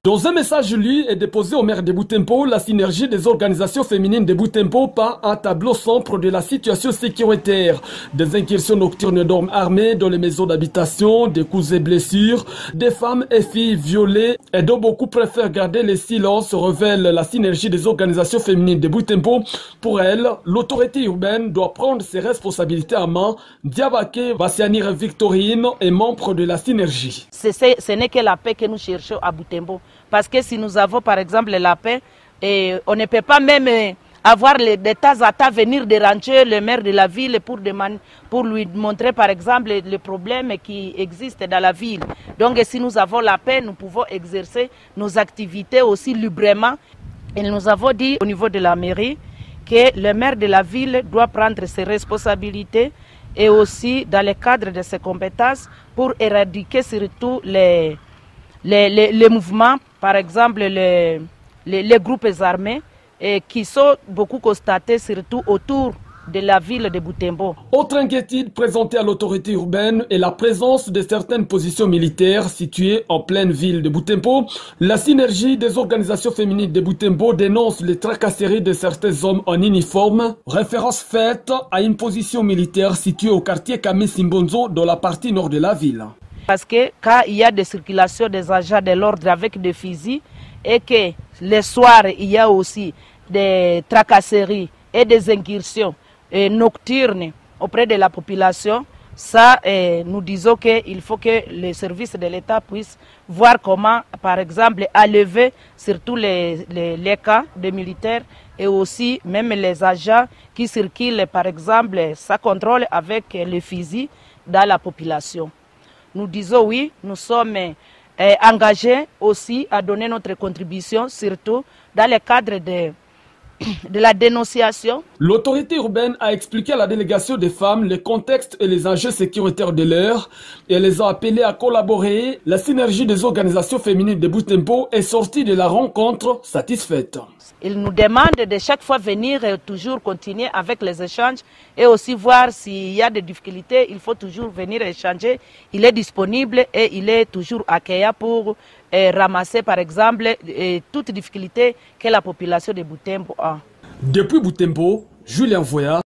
Dans un message lu et déposé au maire de Butembo, la synergie des organisations féminines de Butembo peint un tableau sombre de la situation sécuritaire. Des incursions nocturnes d'hommes armés dans les maisons d'habitation, des coups et blessures, des femmes et filles violées et dont beaucoup préfèrent garder le silence, révèle la synergie des organisations féminines de Butembo. Pour elle, l'autorité urbaine doit prendre ses responsabilités en main. Diabake Bassianire Victorine est membre de la synergie. Ce n'est que la paix que nous cherchons à Butembo. Parce que si nous avons par exemple la paix, on ne peut pas même avoir de temps à temps venir déranger le maire de la ville pour lui montrer par exemple les problèmes qui existent dans la ville. Donc si nous avons la paix, nous pouvons exercer nos activités aussi librement. Et nous avons dit au niveau de la mairie que le maire de la ville doit prendre ses responsabilités et aussi dans le cadre de ses compétences pour éradiquer surtout les mouvements, par exemple les groupes armés qui sont beaucoup constatés surtout autour de la ville de Butembo. Autre inquiétude présentée à l'autorité urbaine est la présence de certaines positions militaires situées en pleine ville de Butembo. La synergie des organisations féminines de Butembo dénonce les tracasseries de certains hommes en uniforme, référence faite à une position militaire située au quartier Kamisimbonzo dans la partie nord de la ville. Parce que quand il y a des circulations des agents de l'ordre avec des fusils et que le soir il y a aussi des tracasseries et des incursions nocturnes auprès de la population, ça nous disons qu'il faut que les services de l'État puissent voir comment par exemple enlever surtout les cas de militaires et aussi même les agents qui circulent par exemple sans contrôle avec les fusils dans la population. Nous disons oui, nous sommes engagés aussi à donner notre contribution, surtout dans le cadre de la dénonciation. L'autorité urbaine a expliqué à la délégation des femmes le contexte et les enjeux sécuritaires de l'heure et les a appelés à collaborer. La synergie des organisations féminines de Butembo est sortie de la rencontre satisfaite. Ils nous demandent de chaque fois venir et toujours continuer avec les échanges et aussi voir s'il y a des difficultés, il faut toujours venir échanger. Il est disponible et il est toujours accueillant pour ramasser par exemple toute difficulté que la population de Butembo a. Depuis Butembo, Julien Voya.